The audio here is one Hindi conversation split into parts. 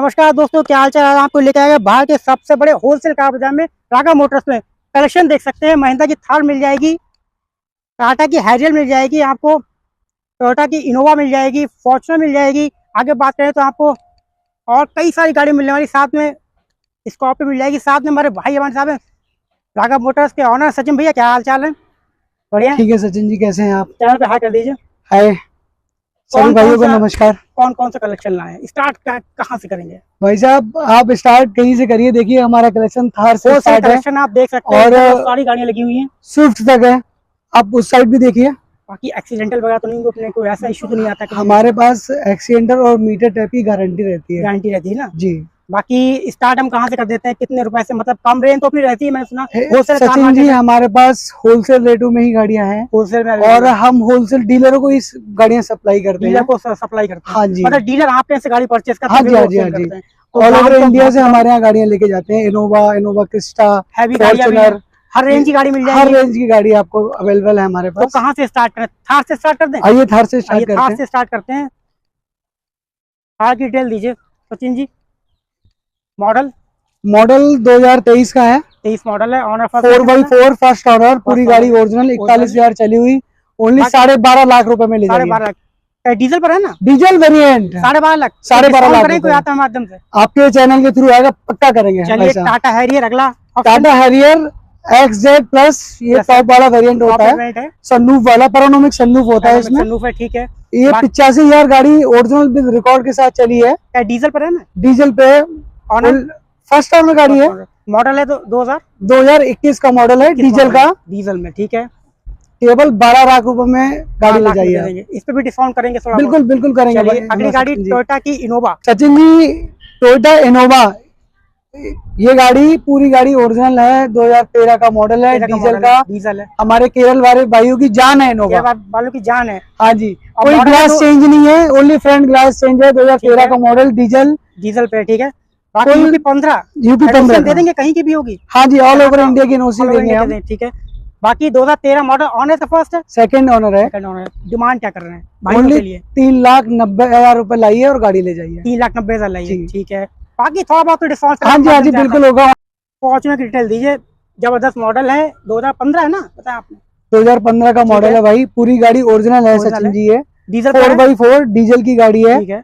नमस्कार दोस्तों, क्या हाल चाल है। आपको लेकर आएगा भारत के सबसे बड़े होलसेल कार बाजार में रागा मोटर्स में। कलेक्शन देख सकते हैं। महिंद्रा की थार मिल जाएगी, टाटा की हैरियर मिल जाएगी, आपको टोयोटा की इनोवा मिल जाएगी, फॉर्च्यूनर मिल जाएगी। आगे बात करें तो आपको और कई सारी गाड़ी मिलने वाली, साथ में स्कॉर्पियो मिल जाएगी। साथ में हमारे भाई हमारे साहब हैं रागा मोटर्स के ऑनर सचिन भैया। क्या हाल चाल है? बढ़िया, ठीक है सचिन जी, कैसे हैं आप? चैनल पे हाई कर दीजिए। हाय सभी भाइयों को नमस्कार। कौन कौन सा कलेक्शन लाए, स्टार्ट कहाँ से करेंगे? भाई साहब आप स्टार्ट कहीं से करिए। देखिए हमारा कलेक्शन थार से स्टार्ट है कलेक्शन आप देख सकते हैं, और सारी गाड़ियां लगी हुई हैं। स्विफ्ट तक है। आप उस साइड भी देखिए। बाकी एक्सीडेंटल वगैरह तो नहीं, अपने कोई ऐसा इशू तो नहीं आता? हमारे पास एक्सीडेंटल और मीटर टैप की गारंटी रहती है। गारंटी रहती है ना जी। बाकी स्टार्ट हम कहाँ से कर देते हैं, कितने रुपए से? मतलब कम रेंज तो अपनी रहती है, मैंने सुना। सचिन जी हमारे पास होलसेल रेटों में ही गाड़ियां हैं, होलसेल में, और हम होलसेल डीलरों को इस गाड़ियां सप्लाई करते हैं। डीलर को सप्लाई करते हैं। हाँ जी, मतलब डीलर आपके से गाड़ी परचेज करते हैं? हाँ जी, हाँ जी, हाँ जी। ऑल ओवर इंडिया से हमारे यहाँ गाड़ियां लेके जाते हैं। इनोवा क्रिस्टा, फॉर्च्यूनर, हर रेंज की गाड़ी मिल जाएगी। हर रेंज की गाड़ी आपको अवेलेबल है हमारे पास। तो कहाँ से स्टार्ट करें? थार से स्टार्ट कर दें? आइए थार से स्टार्ट करते हैं। थार से स्टार्ट करते हैं। थार की डिटेल दीजिए सचिन जी। मॉडल 2023 का है। 23 मॉडल है। ऑनर 4x4 फर्स्ट ऑनर, पूरी गाड़ी ओरिजिनल, 41,000 चली हुई। ओनली 12.5 लाख रुपए में ले जाइए। 12.5 लाख डीजल पर है ना? Diesel variant 12.5 lakh. 12.5 लाख कोई आता है माध्यम से आपके चैनल के थ्रू आएगा, पक्का करेंगे। चलिए टाटा हैरियर अगला। टाटा हैरियर XZ प्लस, ये टॉप वाला वेरिएंट होता है, सनरूफ वाला, पैनोरामिक सनरूफ होता है इसमें। सनरूफ है, ठीक है। ये 85,000 गाड़ी ओरिजिनल विद रिकॉर्ड के साथ चली है। डीजल पर है ना? डीजल पे फर्स्ट ऑनर गाड़ी है। मॉडल है तो 2021 का मॉडल है, डीजल का, डीजल में, ठीक है। केवल 12 लाख रुपए में गाड़ी ले जाइए। इस पे भी डिस्काउंट करेंगे थोड़ा? बिल्कुल बिल्कुल करेंगे। अगली गाड़ी टोयोटा की Innova. Sachin ji Toyota Innova, ये गाड़ी पूरी गाड़ी ओरिजिनल है, 2013 का मॉडल है, डीजल है। हमारे केरल वाले भाइयों की जान है इनोवा, वालों की जान है। हाँ जी। कोई ग्लास चेंज नहीं है, ओनली फ्रंट ग्लास चेंज है। 2013 का मॉडल, डीजल पे, ठीक है। यूपी 15 दे देंगे, कहीं की भी होगी। हाँ जी, ऑल ओवर इंडिया की नोसी देंगे हम, ठीक है। बाकी 2013 मॉडल ऑनर है, फर्स्ट है, सेकंड ऑनर है। डिमांड क्या कर रहे हैं? ओनली 3,90,000 रुपए लाइए और गाड़ी ले जाइए। 3,90,000 लाइए, ठीक है। बाकी थोड़ा बहुत तो डिस्काउंट। हाँ जी, हाँ जी, बिल्कुल होगा। फॉर्च्यूनर की डिटेल दीजिए। जबरदस्त मॉडल है, 2015 है ना, बताया आपने? 2015 का मॉडल है भाई, पूरी गाड़ी ओरिजिनल है सचिन जी। ये डीजल 4x4 डीजल की गाड़ी है, ठीक है।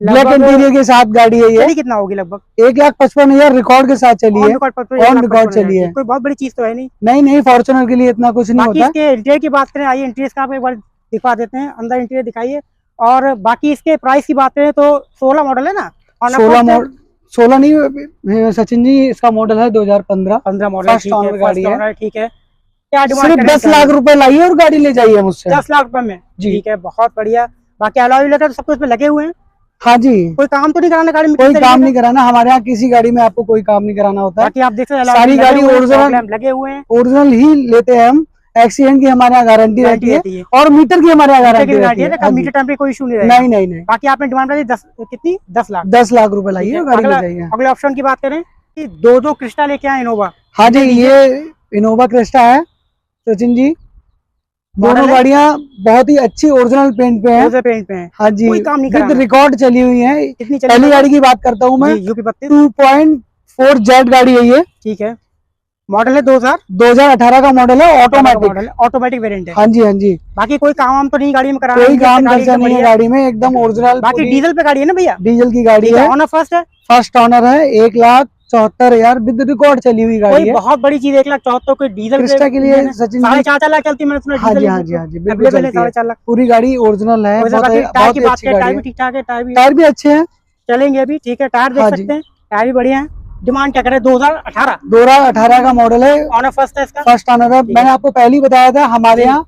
ब्लैक इंटीरियर के साथ गाड़ी है। ये कितना होगी? लगभग 1,55,000 रिकॉर्ड के साथ चली है, ऑन रिकॉर्ड चली है। कोई बहुत बड़ी चीज तो है नहीं। नहीं, फॉर्च्यूनर के लिए इतना कुछ नहीं होता। इसके इंटीरियर की बात करें, आइए इंटीरियर का आपको एक बार दिखा देते हैं। अंदर इंटीरियर दिखाइए। और बाकी इसके प्राइस की बात करें तो 16 मॉडल है ना? 16 नहीं सचिन जी, इसका मॉडल है 2015 मॉडल, फर्स्ट ऑनर गाड़ी है, ठीक है। क्या डिमांड? सिर्फ 10 लाख रुपए लाइए और गाड़ी ले जाइए मुझसे। 10 लाख रुपए में, ठीक है, बहुत बढ़िया। बाकी अलॉय लेटर सब कुछ पे लगे हुए हैं। हाँ जी। कोई काम तो नहीं कराना गाड़ी में? कोई काम नहीं कराना, हमारे यहाँ किसी गाड़ी में आपको कोई काम नहीं कराना होता है। बाकी आप देख सकते हैं सारी गाड़ी ओरिजिनल लगे हुए हैं, ओरिजिनल ही लेते हैं हम। एक्सीडेंट की हमारे यहाँ गारंटी रहती है, और मीटर की हमारे यहाँ गारंटी रहती है। मीटर टाइम पे कोई इशू नहीं रहेगा। नहीं। बाकी आपने डिमांड करी 10 लाख। 10 लाख रुपए लाइए, गाड़ी ले जाइए। अगले ऑप्शन की बात करें कि दो क्रिस्टा लेके आए इनोवा। हाँ जी, ये इनोवा क्रिस्टा है सचिन जी। दोनों गाड़ियाँ बहुत ही अच्छी ओरिजिनल पेंट पे हैं। हाँ जी, विद रिकॉर्ड चली हुई है। पहली गाड़ी की बात करता हूँ मैं, यूपी 32 2.4 जेट गाड़ी है ये, ठीक है। मॉडल है 2018 का मॉडल है, ऑटोमेटिक वेरिएंट है। हाँ जी। बाकी कोई काम तो नहीं गाड़ी में कराना? कोई काम खर्चा नहीं है गाड़ी में, एकदम ओरिजिनल। बाकी डीजल पे गाड़ी है ना भैया? डीजल की गाड़ी है, ऑनर फर्स्ट ऑनर है। 1,74,000 विद रिकॉर्ड चली हुई गाड़ी है। बहुत बड़ी चीज, 1,74,000 कोई डीजल क्रिस्टा के लिए सचिन 4.5 लाख चलती है, मैंने सुना। हाँ जी, बिल्कुल 4.5 लाख। पूरी गाड़ी ओरिजिनल है, बहुत अच्छी गाड़ी है। ठीक ठाक है, टायर भी अच्छे हैं, चलेंगे अभी, ठीक है। टायर देख सकते हैं, टायर भी बढ़िया है। डिमांड क्या करे? 2018 का मॉडल है, ऑनर फर्स्ट है इसका, फर्स्ट ऑनर है। मैंने आपको पहले ही बताया था, हमारे यहाँ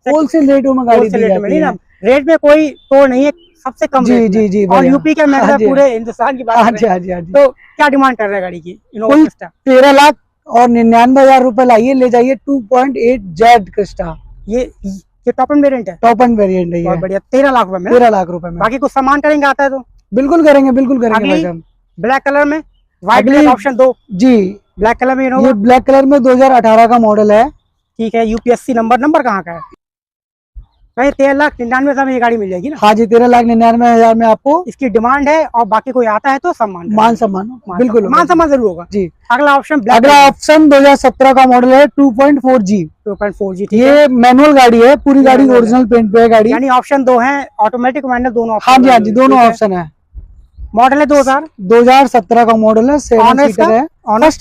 होलसेल रेटों में गाड़ी दी जाती है। रेट में कोई तोड़ नहीं है, सबसे कम। जी। और यूपी के मैं पूरे हिंदुस्तान की बात कर रहे हैं। तो क्या डिमांड कर रहा है गाड़ी की? 13 लाख और 99,000 रुपए लाइए, ले जाइए। 2.8 जेड क्रिस्टा, ये टॉप एंड वेरिएंट है। टॉप एंड वेरिएंट है, बहुत बढ़िया। 13 लाख रुपए में, 13 लाख रुपए में। बाकी कुछ सामान करेंगे आता है तो? बिल्कुल करेंगे भाई साहब। ब्लैक कलर में, व्हाइट ऑप्शन 2 जी, ब्लैक कलर में। ये ब्लैक कलर में 2018 का मॉडल है, ठीक है। यूपीएससी नंबर कहाँ का है? भाई 13,99,000 में ये गाड़ी मिल जाएगी ना? हाँ जी, 13,99,000 में आपको इसकी डिमांड है, और बाकी कोई आता है तो सम्मान मान सम्मान बिल्कुल मान सम्मान जरूर होगा जी। अगला ऑप्शन 2017 का मॉडल है 2.4G। 2.4G ये मैनुअल गाड़ी है, पूरी गाड़ी ओरिजिनल पेंट पे है गाड़ी, यानी ऑप्शन 2 है, ऑटोमेटिक मैनुअल दोनों ऑप्शन। हाँ जी हाँ जी, दोनों ऑप्शन है। मॉडल है 2017 का मॉडल है, 7 सीटर है,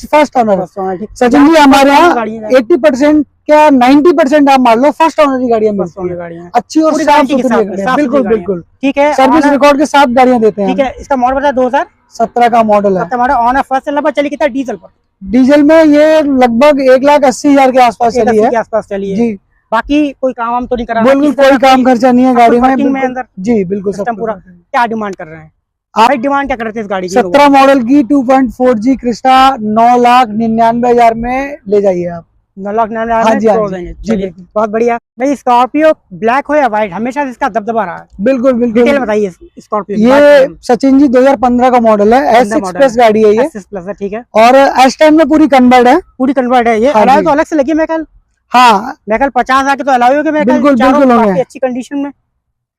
फर्स्ट ऑनर। सचिन जी हमारे यहाँ 80% क्या 90% आप मान लो फर्स्ट ऑनर की गाड़ियाँ मिलती है, अच्छी और साफ सुथरी, बिल्कुल बिल्कुल ठीक है, सर्विस रिकॉर्ड के साथ गाड़ियाँ देते हैं। ठीक है, इसका मॉडल बताया 2017 का मॉडल है, ऑनर फर्स्ट से लगभग चली कितना डीजल पर? डीजल में ये लगभग 1,80,000 के आसपास चली है, आसपास चली है जी। बाकी कोई काम तो नहीं करा, बिल्कुल कोई काम खर्चा नहीं है गाड़ी में अंदर जी, बिल्कुल सब पूरा। क्या डिमांड कर रहे हैं आप? डिमांड क्या करते हैं इस गाड़ी की? 17 मॉडल की 2.4G क्रिस्टा 9,99,000 में ले जाइए आप। 9,99,000 में चलिए, बहुत बढ़िया। भाई स्कॉर्पियो ब्लैक हो या व्हाइट, हमेशा इसका दबदबा रहा है। बिल्कुल बिल्कुल, डिटेल बताइए स्कॉर्पियो। ये सचिन जी 2015 का मॉडल है, S6 प्लस गाड़ी है ये, S6 प्लस है, ठीक है। और S10 में पूरी कन्वर्ट है, पूरी कन्वर्ट है। ये अलॉय तो अलग से लगी है, मैं कल हाँ मैं कल 50 आके तो अलॉय हो गया, मैं बिल्कुल बिल्कुल होंगे, अच्छी कंडीशन में।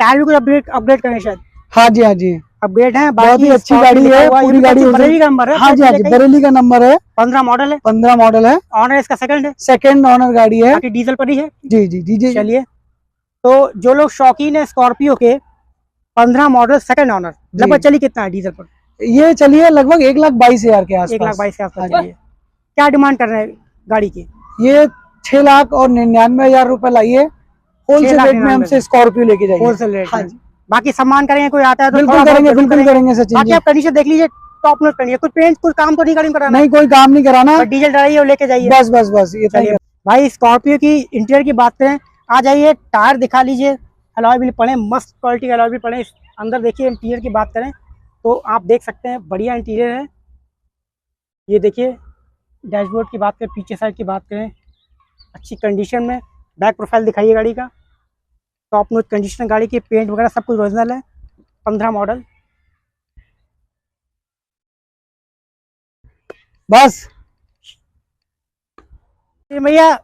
टायर भी कुछ अपग्रेड करने शायद। हाँ जी हाँ जी, अपग्रेड है, बहुत ही अच्छी गाड़ी है, पूरी गाड़ी बरेली का नंबर है। हाँ जी हाँ जी, बरेली का नंबर है, 15 मॉडल है, 15 मॉडल है, ऑनर इसका सेकंड है, सेकंड ऑनर गाड़ी है, बाकी डीजल पर ही है। जी जी जी जी। चलिए, तो जो लोग शौकीन है स्कॉर्पियो के, 15 मॉडल सेकंड ऑनर, लगभग चली कितना है डीजल पर? ये चलिए लगभग 1,22,000 के आसपास, 1,22,000 के आसपास चलिए। क्या डिमांड कर रहे हैं गाड़ी की? ये 6,99,000 रुपए लाइए, होलसेल रेट में हमसे स्कॉर्पियो लेके जाइए, होलसेल रेट। हाँ जी, बाकी सम्मान करेंगे, कोई आता है तो बिल्कुल करेंगे, बिल्कुल करेंगे सचिन बाकी जी। आप कंडीशन देख लीजिए, टॉप नॉच करिए, कुछ पेंट कुछ काम तो नहीं कराना, नहीं कोई काम नहीं कराना, डीजल डालिए और लेके जाइए, बस बस बस ये चाहिए। भाई स्कॉर्पियो की इंटीरियर की बात करें, आ जाइए, टायर दिखा लीजिए, अलॉय व्हील पड़े, मस्त क्वालिटी के अलॉय व्हील पड़े। अंदर देखिए, इंटीरियर की बात करें तो आप देख सकते हैं, बढ़िया इंटीरियर है। ये देखिए, डैशबोर्ड की बात करें, पीछे साइड की बात करें, अच्छी कंडीशन में। बैक प्रोफाइल दिखाइए गाड़ी का, टॉप नॉच कंडीशन गाड़ी की, पेंट वगैरह सब कुछ ओरिजिनल है। 15 मॉडल, बस भैया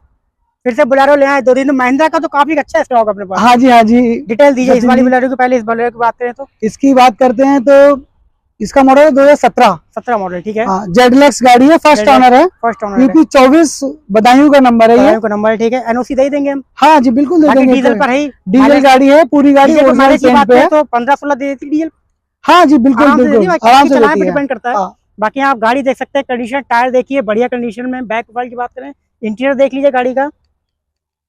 फिर से बोलेरो ले आए 2 दिन। महिंद्रा का तो काफी अच्छा स्टॉक अपने पास। हाँ जी हाँ जी, डिटेल दीजिए इस वाली बोलेरो की, पहले इस बोलेरो की बात करें तो। इसकी बात करते हैं तो इसका मॉडल है 2017 मॉडल, ठीक है। जेडलेक्स गाड़ी है, फर्स्ट ऑनर है, फर्स्ट ऑनर यूपी 24 बदायूं का नंबर है, ये का नंबर है, ठीक है। एनओसी दे देंगे हम, हाँ जी बिल्कुल दे देंगे, डीजल पर है, डीजल गाड़ी है, पूरी गाड़ी ओरिजिनल पेंट पे है, तो 15-16 दे देती डीजल, हाँ जी बिल्कुल बिल्कुल आराम से देती है, डिपेंड करता है। बाकी आप गाड़ी देख सकते हैं, कंडीशन, टायर देखिए बढ़िया कंडीशन में। बैक प्रोफाइल की बात करें, इंटीरियर देख लीजिए गाड़ी का।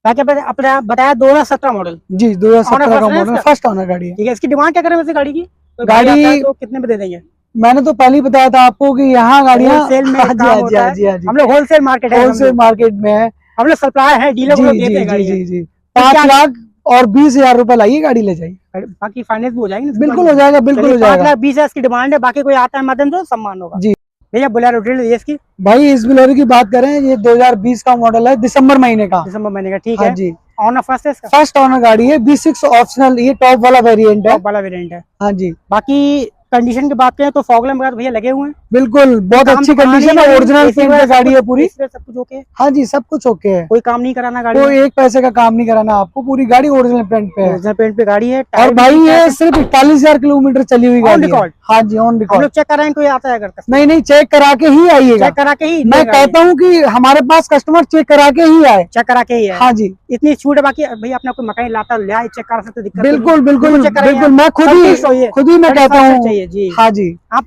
बाकी अपने बताया 2017 मॉडल जी, 2017 का मॉडल, फर्स्ट ऑनर गाड़ी है, ठीक है। इसकी डिमांड क्या करें वैसे गाड़ी की? गाड़ी तो कितने में दे देंगे? मैंने तो पहले ही बताया था आपको कि यहाँ गाड़ियाँ होलसेल में काम होता है, हम लोग होलसेल मार्केट है, होलसेल मार्केट में है, हम लोग सप्लायर है, डीलर को देते हैं गाड़ी। जी जी, 5 लाख और 20,000 रुपए लाइए, गाड़ी ले जाइए, बाकी फाइनेंस भी हो जाएगी, बिल्कुल हो जाएगा, बिल्कुल हो जाएगा। 5,20,000 की डिमांड है, बाकी कोई आता है मदन तो सम्मान होगा जी। भैया बोलेरो डिटेल इसकी। भाई इस बोलेरो की बात करें, ये 2020 का मॉडल है, दिसंबर महीने का, ठीक है जी। ऑनर फर्स्ट है, फर्स्ट ऑनर गाड़ी है, B6 ऑप्शनल, ये टॉप वाला वेरिएंट है, हाँ जी। बाकी कंडीशन की बात करें तो फॉग लैंप वगैरह भैया लगे हुए हैं, बिल्कुल बहुत अच्छी कंडीशन है, ओरिजिनल पेंट पे गाड़ी है पूरी, सब कुछ ओके है, हाँ जी सब कुछ ओके है, कोई काम नहीं कराना गाड़ी, कोई एक पैसे का काम नहीं कराना आपको, पूरी गाड़ी ओरिजिनल पेंट पे है, ओरिजिनल पेंट पे गाड़ी है। और भाई ये सिर्फ 41,000 किलोमीटर चली हुई गाड़ी है, हाँ जी ऑन रिकॉर्ड। चेक कराएं, कोई आता है अगर? नहीं चेक करा के ही आइएगा, चेक करा के ही। मैं कहता हूँ कि हमारे पास कस्टमर चेक करा के ही आए, चेक करा के ही है, हाँ जी। इतनी छूट है, बाकी भैया अपना कोई मकान लाता ले चेक करा सकते, दिक्कत बिल्कुल बिल्कुल बिल्कुल, मैं खुद ही मैं कहता हूँ जी, हाँ जी। आप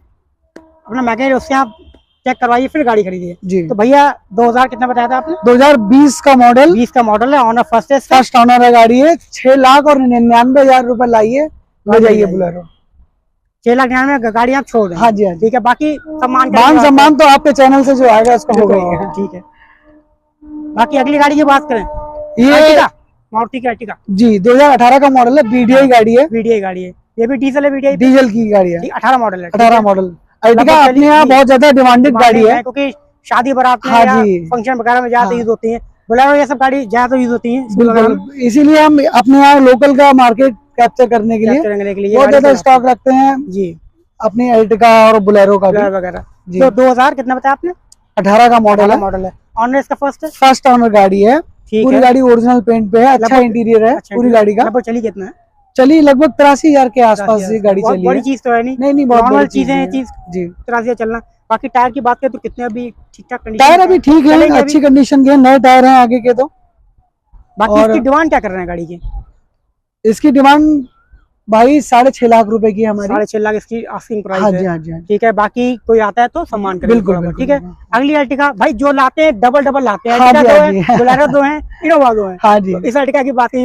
अपना मैकेनिक उससे आप चेक करवाइए, फिर गाड़ी खरीदिए जी। तो भैया 2000 कितना बताया था आपने? 2020 का मॉडल, 20 का मॉडल है, ऑनर फर्स्ट ऑनर है गाड़ी है, 6,99,000 रुपए लाइए, ले जाइए बोलेरो, 6,99,000 गाड़ी आप छोड़ दें, हाँ जी हाँ, ठीक है। बाकी सम्मान तो आपके चैनल से जो आएगा उसका हो गई, ठीक है। बाकी अगली गाड़ी की बात करें, ये मारुति की अर्टिगा जी, 2018 का मॉडल है, BDI गाड़ी है, BDI गाड़ी है, ये भी डीजल है, BDI डीजल की गाड़ी है, 18 मॉडल है, 18 मॉडल। अर्टिगा अपने यहाँ बहुत ज्यादा डिमांडेड गाड़ी है, क्योंकि शादी बारात में हाँ या जी, फंक्शन वगैरह में ज्यादा यूज होती है, बोलेरो ये सब गाड़ी ज्यादा यूज होती है, बिल्कुल। इसीलिए हम अपने यहाँ लोकल का मार्केट कैप्चर करने के लिए बहुत ज्यादा स्टॉक रखते हैं जी, अपनी अर्टिगा और बोलेरो का वगैरह। तो 2000 कितना बताया आपने? 18 का मॉडल है, ऑनर इसका फर्स्ट ऑनर गाड़ी है, पूरी गाड़ी ओरिजिनल पेंट पे है, अच्छा इंटीरियर है पूरी गाड़ी का। चली कितना है? चली लगभग 83,000 के आसपास ये गाड़ी चली है। बड़ी चीज तो है नहीं, नहीं बहुत नॉर्मल चीज है चीज जी। 83,000 चलना। बाकी टायर की बात करें तो कितने अभी ठीक ठाक कंडीशन? टायर अभी ठीक है, अच्छी कंडीशन के नए टायर हैं आगे के। तो बाकी इसकी डिमांड क्या कर रहे हैं गाड़ी की? इसकी डिमांड भाई 6.5 लाख रुपए की हमारी। 6.5 लाख इसकी आस्किंग प्राइस है। हाँ जी। ठीक है, बाकी कोई आता है तो सम्मान करेंगे बिल्कुल ठीक है। अगली अर्टिगा भाई जो लाते हैं डबल लाते हैं, बोलेरो 2 है, इनोवा 2 है। हाँ जी। इस अर्टिगा की बात है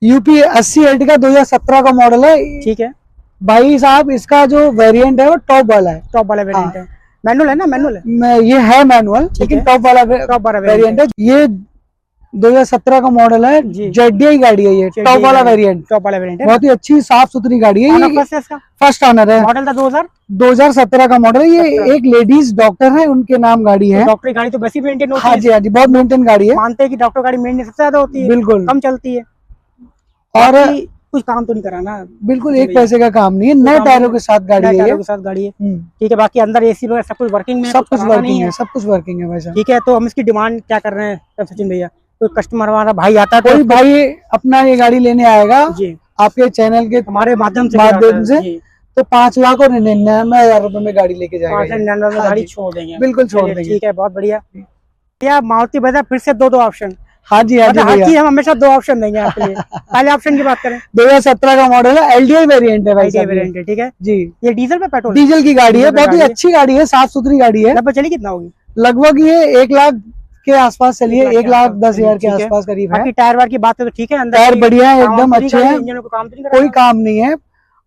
यूपी80 अर्टिगा 2017 का मॉडल है। ठीक है भाई साहब, इसका जो वेरिएंट है वो टॉप वाला है। टॉप वाला वेरिएंट है। मैनुअल है ना? मैनुअल ये है मैनुअल, लेकिन टॉप वाला वेरिएंट है। ये 2017 का मॉडल है, जेडीआई गाड़ी है ये, टॉप वाला वेरिएंट। बहुत ही अच्छी साफ सुथरी गाड़ी है। ये फर्स्ट ऑनर है। मॉडल था 2017 का मॉडल है। ये एक लेडीज डॉक्टर है, उनके नाम गाड़ी है। डॉक्टर गाड़ी तो वैसे मेंटेन होती है। हाँ जी हाँ जी, बहुत मेंटेन गाड़ी है। मानते हैं कि डॉक्टर गाड़ी मेंटेन सबसे ज्यादा होती है, बिल्कुल कम चलती है। और कुछ काम तो नहीं कराना, बिल्कुल एक पैसे का काम नहीं है। नए टायरों के साथ गाड़ी है, ठीक है। बाकी अंदर एसी वगैरह सब कुछ वर्किंग में, सब कुछ वर्किंग है, सब कुछ वर्किंग है वैसे। ठीक है, तो हम इसकी डिमांड क्या कर रहे हैं सचिन भैया? कोई कस्टमर हमारा भाई आता है, कोई भाई अपना ये गाड़ी लेने आएगा जी आपके चैनल के हमारे माध्यम से तो 5,99,000 रुपए में गाड़ी लेके जाएगा। 5,99,000 में गाड़ी छोड़ देंगे, बिल्कुल छोड़ देंगे। ठीक है, बहुत बढ़िया। भैया मारुति बजाज फिर से दो ऑप्शन। हाँ जी हाँ जी, हर चीज हम हमेशा 2 ऑप्शन देंगे आपके लिए। पहले ऑप्शन की बात करें, 2017 का मॉडल है, एलडीआई वेरिएंट है भाई, वेरिएंट है। ठीक है जी। ये डीजल पे पेट्रोल? डीजल की गाड़ी है, बहुत ही अच्छी गाड़ी है, साफ सुथरी गाड़ी है। लगभग चली कितना होगी? लगभग ये 1 लाख के आसपास चलिए, 1,10,000 के आसपास करीब है। बाकी टायर वायर की बात करें तो ठीक है, अंदर टायर बढ़िया है, एकदम अच्छे हैं, कोई काम नहीं है।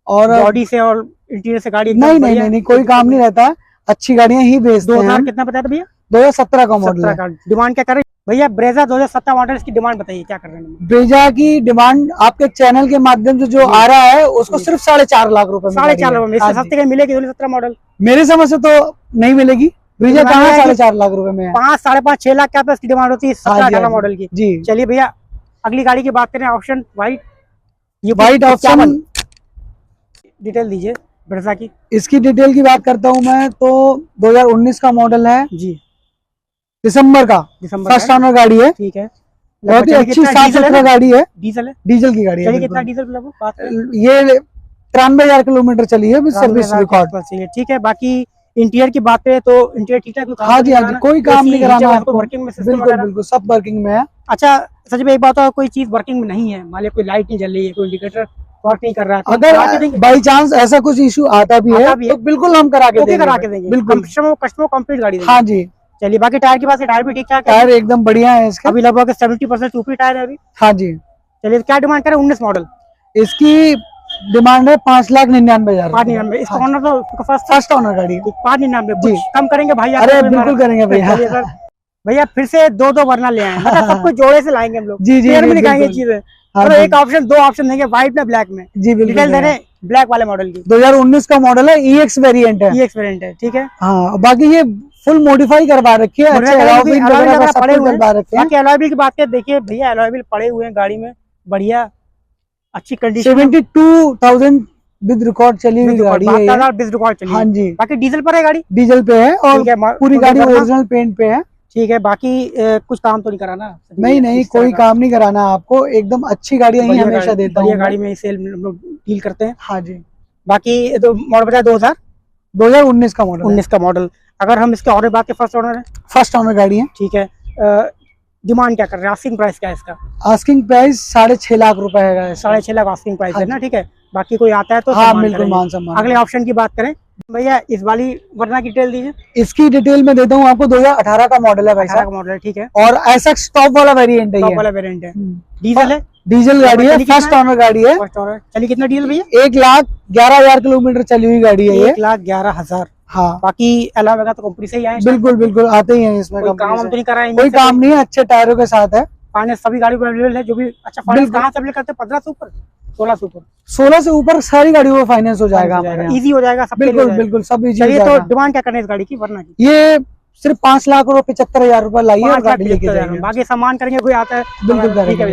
और बॉडी से और इंटीरियर से गाड़ी नहीं कोई काम नहीं रहता, अच्छी गाड़ियां ही बेचते हैं। 2000 कितना बताया था भैया? 2017 का मॉडल है। डिमांड क्या कर रहे हैं भैया? ब्रेजा 2017 मॉडल, इसकी डिमांड बताइए क्या कर रहे हैं? ब्रेजा की डिमांड आपके चैनल के माध्यम से जो आ रहा है उसको सिर्फ 4.5 लाख रुपए। 4.5 लाख में सस्ते का मिलेगी 2017 मॉडल? मेरे समझ से तो नहीं मिलेगी। ब्रेजा कहाँ 4.5 लाख रुपए में? 5, 5.5, 6 लाख के आसपास की डिमांड होती है 17-18 मॉडल की जी। चलिए भैया अगली गाड़ी की बात करें, ऑप्शन व्हाइट। ये व्हाइट ऑप्शन डिटेल दीजिए ब्रेजा की। इसकी डिटेल की बात करता हूँ मैं तो 2019 का मॉडल है जी, दिसंबर का फर्स्ट ऑनर गाड़ी है। ठीक है, बहुत ही अच्छी साफ सुथरा गाड़ी है। डीजल है, डीजल की गाड़ी है। कितना डीजल ये 93,000 किलोमीटर चली है सर्विस रिकॉर्ड। ठीक है, बाकी इंटीरियर की बात करें तो इंटीरियर ठीक ठाक? हाँ जी हाँ जी, कोई काम नहीं कराना आपको, वर्किंग में बिल्कुल बिल्कुल सब वर्किंग में है। अच्छा सच में एक बात है, कोई चीज वर्किंग में नहीं है, मान लीजिए कोई लाइट नहीं जल रही है, कोई इंडिकेटर वर्क नहीं कर रहा है, अगर बाई चांस ऐसा कुछ इशू आता भी है तो बिल्कुल हम करा के देंगे, बिल्कुल कस्टमर कंप्लीट गाड़ी। हाँ जी। चलिए बाकी टायर की बात है, टायर भी ठीक ठाक है? टायर एकदम बढ़िया है इसका, अभी लगभग 70% ऊपरी टायर है अभी। हाँ जी। चलिए क्या डिमांड करें 19 मॉडल? इसकी डिमांड है 5,99,000। 5,99,000। इसका ऑनर तो फर्स्ट ऑनर गाड़ी है। 5,99,000 कम करेंगे भाई? अरे बिल्कुल करेंगे भैया। भैया फिर से 2 वरना ले आए, मतलब सब कुछ जोड़े से लाएंगे हम लोग। जी जी, में दिखाएंगे चीजें। तो एक ऑप्शन 2 ऑप्शन देंगे, व्हाइट में ब्लैक में जी। डिटेल दे रहे हैं ब्लैक वाले मॉडल की। 2019 का मॉडल है, EX वेरिएंट है। EX वेरिएंट है, ठीक है। हाँ, बाकी ये फुल मॉडिफाई करवा रखी है, अच्छे अलॉय व्हील पड़े हुए हैं। बाकी अलॉय व्हील की बात करें, देखिए भैया अलॉय व्हील पड़े हुए हैं गाड़ी में, बढ़िया अच्छी कंडीशन। 72,000 विद रिकॉर्ड चली हुई गाड़ी है, रिकॉर्ड चली। हाँ जी। बाकी डीजल पर है गाड़ी? डीजल पे है और पूरी गाड़ी ओरिजिनल पेंट पे है। ठीक है, बाकी कुछ काम तो नहीं कराना? नहीं कोई काम नहीं कराना आपको, एकदम अच्छी गाड़ियां ही हमेशा देता हूँ। गाड़ी में सेल डील करते हैं। हाँ जी। बाकी तो मॉडल बताया 2019 का मॉडल। 19 का मॉडल। अगर हम इसके और बात के फर्स्ट ऑनर है? फर्स्ट ऑनर गाड़ी है। ठीक है, डिमांड क्या कर रहे हैं? आस्किंग प्राइस क्या है इसका? आस्किंग प्राइस 6.5 लाख रुपए है। 6.5 लाख आस्किंग प्राइस है ना, ठीक है। बाकी कोई आता है तो हाँ बिल्कुल मान सम्मान। अगले ऑप्शन की बात करें भैया, इस वाली वरना की डिटेल दीजिए। इसकी डिटेल में देता हूँ आपको, 2018 का मॉडल है भाई साहब। मॉडल है, ठीक है। और ऐसा टॉप वाला वेरिएंट है, टॉप वाला वेरिएंट है, डीजल है। डीजल गाड़ी है, फर्स्ट ऑनर गाड़ी है। चलिए कितना डीजल भैया? 1,11,000 किलोमीटर चली हुई गाड़ी है ये। 1,11,000। हाँ, बाकी अलावा वगैरह तो कंपनी से ही आए? बिल्कुल बिल्कुल आते ही हैं इसमें, कोई काम हम तो नहीं कर रहे हैं, कोई काम नहीं है, अच्छे टायरों के साथ है। फाइनेंस सभी गाड़ी पर अवेलेबल है, जो भी अच्छा फाइनेंस कहाँ से अवेलेबल करते हैं? 15 से ऊपर, 16 से ऊपर? 16 से ऊपर सारी गाड़ियों में फाइनेंस हो जाएगा, इजी हो जाएगा सब। बिल्कुल बिल्कुल सब इजी। चलिए तो डिमांड क्या करना है इस गाड़ी की वरना की? ये सिर्फ 5,75,000 रुपए लाइए और गाड़ी लेके जाएंगे। बाकी सामान करेंगे, कोई आता है बिल्कुल करेंगे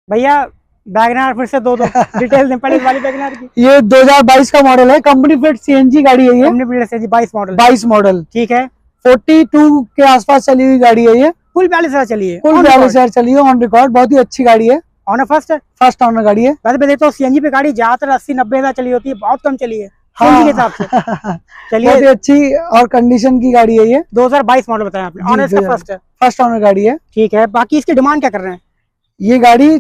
भैया। वैगनआर फिर से 2 डिटेल दें पहले वाली वैगनआर की। ये 2022 का मॉडल है, कंपनी फिट CNG गाड़ी है ये। Company fit CNG 22 model. 22 model, ठीक है। 42 के आसपास चली हुई गाड़ी है ये। कुल 42,000 चली है, कुल 42,000 चली है ऑन रिकॉर्ड। बहुत ही अच्छी गाड़ी है, ऑनर फर्स्ट ऑनर गाड़ी है। वैसे मैं देखता हूँ सीएनजी पे गाड़ी ज्यादातर 80-90,000 चली होती है, बहुत कम चली है सीएनजी के हिसाब से। चलिए बहुत ही अच्छी और कंडीशन की गाड़ी है ये, 2022 मॉडल बताया आपने, ऑनर इसका फर्स्ट है, फर्स्ट ऑनर गाड़ी है। ठीक है, बाकी इसकी डिमांड क्या कर रहे हैं? ये गाड़ी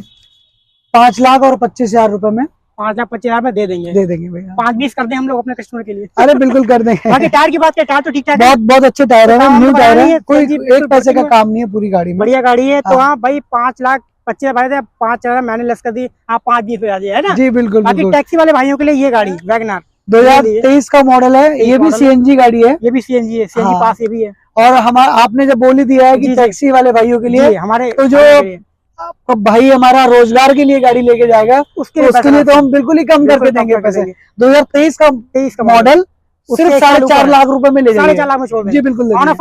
5,25,000 रुपए में, 5,25,000 में दे देंगे भैया। 5-20 कर दें हम लोग अपने कस्टमर के लिए। अरे बिल्कुल कर देंगे। बाकी टायर की बात करें, टायर तो ठीक ठाक है, बहुत अच्छे टायर है, न्यू टायर है, कोई बिल्कुल एक पैसे का काम नहीं है पूरी गाड़ी में, बढ़िया गाड़ी है। तो हाँ भाई 5,25,000 5,000 मैंने लेस कर दी, आप 5-20 पे आ जाइए, है ना जी बिल्कुल। बाकी टैक्सी वाले भाइयों के लिए ये गाड़ी वैगनआर 2023 का मॉडल है, ये भी सीएनजी गाड़ी है, ये भी सीएनजी है, सीएनजी पास ये भी है। और हमारा आपने जब बोली दिया है कि टैक्सी वाले भाइयों के लिए हमारे, तो जो भाई हमारा रोजगार के लिए गाड़ी लेके जाएगा उसके लिए तो हम बिल्कुल ही कम करके देंगे पैसे। 2023 का मॉडल सिर्फ 4.5 लाख रुपए में ले जाएंगे, 4.5 लाख में छोड़ देंगे। जी बिल्कुल,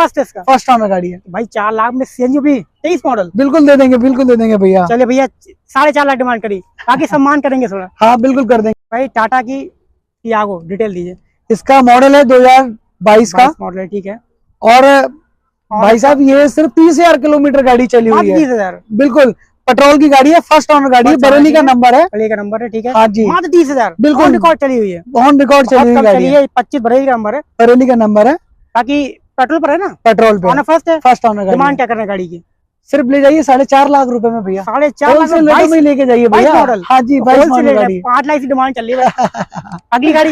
फर्स्ट ऑनर गाड़ी है भाई, 4 लाख में सीएनजी भी 23 मॉडल बिल्कुल दे देंगे भैया। चलिए भैया 4.5 लाख डिमांड करी, बाकी सम्मान करेंगे थोड़ा। हाँ बिल्कुल कर देंगे। भाई टाटा की टियागो डिटेल दीजिए। इसका मॉडल है 2022 का मॉडल है, ठीक है। और भाई साहब ये सिर्फ 30,000 किलोमीटर गाड़ी चली हुई है, 30,000 बिल्कुल पेट्रोल की गाड़ी है, फर्स्ट ऑनर गाड़ी है, बरेली का नंबर है, बरेली का नंबर है, ठीक है। हाँ जी, मात्र 30,000 बिल्कुल ऑन रिकॉर्ड चली हुई है, ऑन रिकॉर्ड चली हुई गाड़ी है। 25 बरेली का नंबर है, बरेली का नंबर है, बाकी पेट्रोल पर है ना, पेट्रोल पे ऑनर फर्स्ट है, फर्स्ट ऑनर गाड़ी। डिमांड क्या कर रहे हैं गाड़ी की? सिर्फ ले जाइए 4.5 लाख रुपए में भैया, 4.5 लाख में लेके जाइए भैया। मॉडल, हाँ जी 22 मॉडल गाड़ी, 5 लाख की डिमांड चल रही है। अगली गाड़ी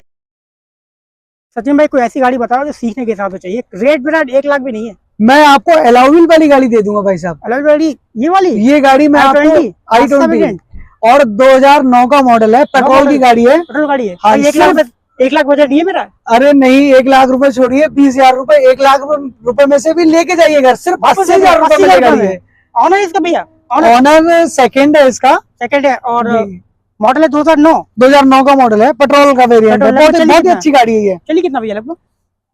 सचिन भाई कोई ऐसी गाड़ी बताओ जो सीखने के हिसाब से चाहिए, रेट मेरा 1 लाख भी नहीं है। मैं आपको एलाउविल वाली गाड़ी दे दूंगा भाई साहब। एलाउविल वाली ये वाली, ये गाड़ी मैं आपको i20 और 2009 का मॉडल है, पेट्रोल की गाड़ी है, पेट्रोल गाड़ी है। हाँ, 1 लाख बजट नहीं है मेरा। अरे नहीं 1 लाख रुपए छोड़िए, 20,000 रुपए, 1 लाख रुपए में से भी लेके जाइए घर, सिर्फ 80,000 रुपए में गाड़ी है। ऑनर इसका भैया, ऑनर सेकंड है इसका, सेकंड है, और मॉडल है 2009 का मॉडल है, पेट्रोल का वेरिएंट है, बहुत ही अच्छी गाड़ी है ये। चलिए कितना भैया लगभग?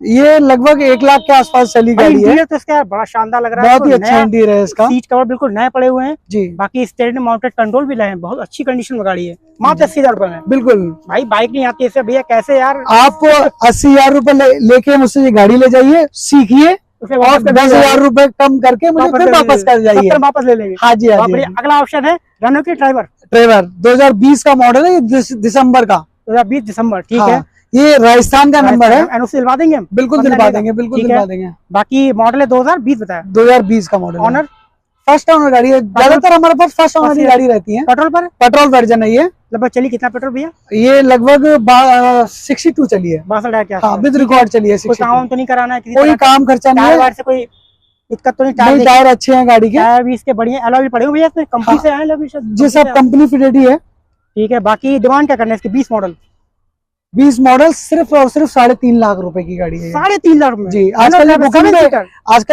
ये लगभग 1 लाख के आसपास चली गाड़ी है। तो इसका बड़ा शानदार लग रहा है, बहुत ही अच्छा इंटीरियर है इसका, सीट कवर बिल्कुल नए पड़े हुए हैं जी, बाकी स्टेरिंग माउंटेड कंट्रोल भी लगे हैं, बहुत अच्छी कंडीशन में गाड़ी है, मात्र 80,000 रुपए में। बिल्कुल भाई बाइक नहीं आती ऐसे भैया, कैसे यार? आप 80,000 रुपए लेके मुझसे ये गाड़ी ले जाइए, सीखिए और 10,000 रुपए कम करके मुझे फिर वापस कर जाइए, वापस ले लेंगे। हाँ जी हाँ जी। अगला ऑप्शन है रेनो की ड्राइवर 2020 का मॉडल है, दिसंबर का, 2020 दिसंबर, ठीक है। ये राजस्थान का नंबर है, एनओसी दिलवा देंगे हम, बिल्कुल दिलवा देंगे, बिल्कुल दिलवा देंगे। बाकी मॉडल है 2020 बताया, 2020 का मॉडल, ऑनर फर्स्ट ऑनर गाड़ी है, ज्यादातर हमारे पास फर्स्ट ऑनर की गाड़ी रहती है। पेट्रोल पर, पेट्रोल वर्जन है ये। लगभग चली कितना पेट्रोल भैया? ये लगभग 62 चली है, 62,000 हाँ विद रिकॉर्ड चली है। कोई काम तो नहीं कराना है, कोई काम खर्चा नहीं है, से कोई दिक्कत तो नहीं? टायर अच्छे हैं गाड़ी के, टायर भी इसके बढ़िया, अलॉय भी पड़े हुए हैं, कंपनी से आए जी, सब कंपनी फिटेड ही है, ठीक है। बाकी डिमांड क्या करना है इसकी? 20 मॉडल सिर्फ और सिर्फ 3.5 लाख रुपए की गाड़ी है, 3.5 लाख रुपए जी। आजकल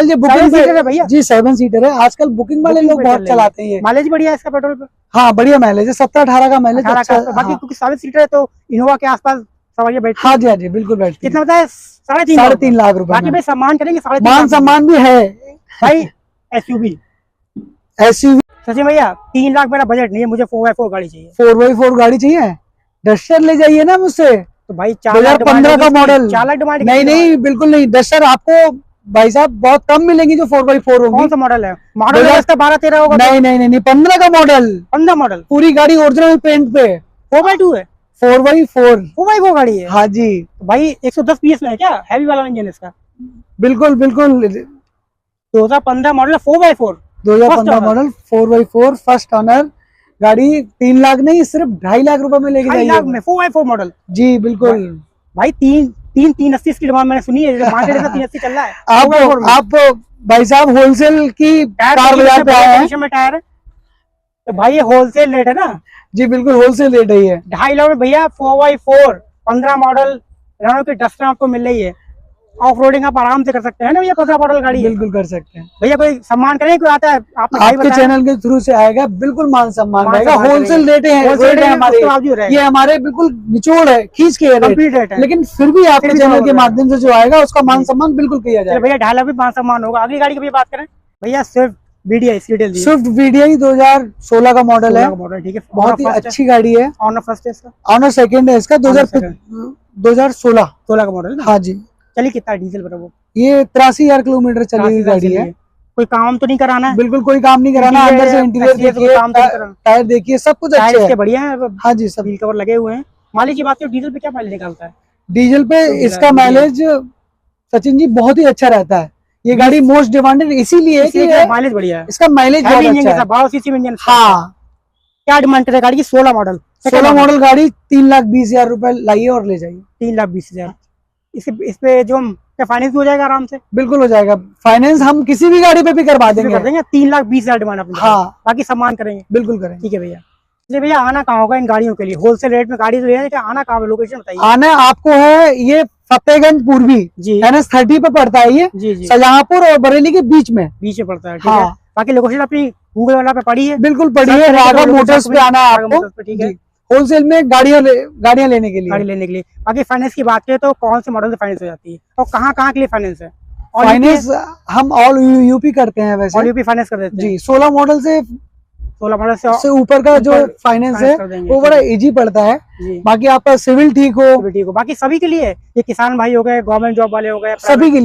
ये बुकिंग है भैया जी 7 सीटर है, आजकल बुकिंग वाले लोग बहुत चलाते हैं। माइलेज बढ़िया है इसका पेट्रोल पे? हाँ बढ़िया माइलेज है, 17-18 का माइलेज। बाकी क्योंकि 7 सीटर है तो इनोवा के आसपास सवारियां बैठती। हाँ जी हाँ जी बिल्कुल बैठती। कितना बताया? 3.5 लाख रुपए। बाकी भाई सम्मान करेंगे, मान सम्मान भी है भाई। एसयूवी सचिन भैया 3 लाख मेरा बजट नहीं है, मुझे 4x4 गाड़ी चाहिए। 4x4 गाड़ी चाहिए, डस्टर ले जाइए ना मुझसे, तो भाई 2015 का मॉडल। 4 लाख डिमांड? नहीं बिल्कुल नहीं, डस्टर आपको भाई साहब बहुत कम मिलेंगी जो 4x4 होगी। कौन सा मॉडल है? मॉडल 12-13 होगा? नहीं 15 का मॉडल, 15 मॉडल, पूरी गाड़ी ओरिजिनल पेंट पे, 4x2 है, 4x4 गाड़ी है। हाँ जी। तो भाई 110 PS में है क्या? हैवी वाला इंजन इसका? बिल्कुल 2015 model 4x4, 2015 model 4x4 first owner गाड़ी। 3 लाख नहीं, सिर्फ 2.5 लाख रुपए में लेके जाइए। 2.5 लाख में 4x4 मॉडल? जी बिल्कुल भाई। 380 की डिमांड मैंने सुनी है, मार्केट में 380 चल रहा है। आप भाई साहब होलसेल की कार बाजार पे आए हैं, टायर तो भाई ये होलसेल रेट है ना? जी बिल्कुल होलसेल रेट है ये। 2.5 लाख में भैया 4x4 15 मॉडल रेनो की डस्टर आपको मिल रही है। ऑफ रोडिंग आप आराम से कर सकते हैं ना भैया, 15 मॉडल गाड़ी है। बिल्कुल कर सकते हैं भैया। कोई सम्मान करें, कोई आता है आपके चैनल के थ्रू से आएगा, बिल्कुल मान सम्मान रहेगा। होलसेल रेट है हमारे, ये हमारे बिल्कुल निचोड़ है, खींच के रेट है, लेकिन फिर भी आपके चैनल के माध्यम से जो आएगा उसका मान सम्मान बिल्कुल किया जाएगा भैया। 2.5 लाख भी मान सम्मान होगा। अगली गाड़ी की भी बात करें भैया, स्विफ्ट VDI 2016 का मॉडल है, ठीक है। बहुत ही अच्छी गाड़ी है। ऑनर फर्स्ट है इसका? ऑनर सेकंड है इसका, 2016 का मॉडल। हाँ जी। चलिए कितना डीजल बता? वो ये 83,000 किलोमीटर चली हुई गाड़ी है। कोई काम तो नहीं कराना है, बिल्कुल कोई काम नहीं कराना, अंदर से इंटीरियर देखिए, टायर देखिए, सब कुछ अच्छा है, बढ़िया है। हाँ जी, सब व्हील कवर लगे हुए हैं। माइलेज की बात करें, डीजल पे क्या माइलेज निकालता है? डीजल पे इसका माइलेज सचिन जी बहुत ही अच्छा रहता है। ये गाड़ी मोस्ट डिमांडेड इसीलिए कि माइलेज बढ़िया है, इसका माइलेज बहुत अच्छा है। 12 सीसी में इंजन। हाँ, क्या डिमांड करे गाड़ी की? 16 मॉडल, 16 मॉडल गाड़ी 3,20,000 रुपए लाइए और ले जाइए। 3,20,000। इस पे जो क्या फाइनेंस हो जाएगा आराम से? बिल्कुल हो जाएगा फाइनेंस, हम किसी भी गाड़ी पे भी करवा देंगे। 3,20,000 डिमांड अपनी। हाँ, बाकी सम्मान करेंगे। बिल्कुल करेंगे। ठीक है भैया। चलिए भैया, आना कहाँ होगा इन गाड़ियों के लिए? होलसेल रेट में गाड़ी तो ले रहे, आना कहाँ है? लोकेशन बताइए। आना आपको है ये फतेहगंज पूर्वी NS30 पे पड़ता है ये, जी। शाहजहांपुर और बरेली के बीच में पड़ता है। हाँ, बाकी लोकेशन अपनी गूगल वाला पे पड़ी है, बिल्कुल पड़ी है। राघव मोटर्स पे आना है आपको, ठीक है, होलसेल में गाड़ियां लेने के लिए। बाकी फाइनेंस की बात करें तो कौन से मॉडल से फाइनेंस हो जाती है और कहाँ के लिए फाइनेंस है? फाइनेंस हम ऑल यूपी करते हैं, वैसे ऑल यूपी फाइनेंस कर देते हैं जी। 16 मॉडल से ऊपर का जो फाइनेंस है वो बड़ा इजी पड़ता है। बाकी आपका सिविल ठीक हो, बाकी सभी के लिए, ये किसान भाई हो गए, गवर्नमेंट जॉब वाले हो गए, सभी के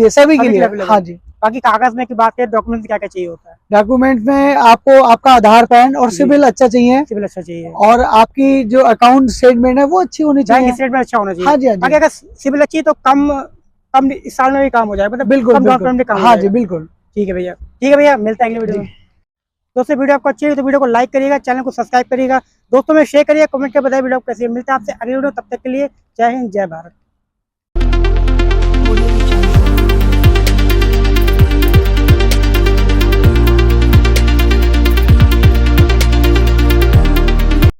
लिए हाँ जी। बाकी कागज में की बात करें, डॉक्यूमेंट क्या क्या चाहिए होता है? डॉक्यूमेंट में आपको आपका आधार पैन और सिविल अच्छा चाहिए, और आपकी जो अकाउंट स्टेटमेंट है वो अच्छी होनी चाहिए, स्टेटमेंट अच्छा होना चाहिए। हाँ जी, हाँ जी। बाकी अगर सिविल अच्छी है तो कम इस साल में भी काम हो जाए, मतलब बिल्कुल हाँ जी, बिल्कुल। ठीक है भैया, मिलता है अगली वीडियो में। दोस्तों, वीडियो आपको अच्छी लगी तो वीडियो को लाइक करिएगा, चैनल को सब्सक्राइब करिएगा, दोस्तों में शेयर करिएगा, कमेंट के बताइए वीडियो कैसी है। मिलता है आपसे अगली वीडियो, तब तक के लिए जय हिंद, जय भारत।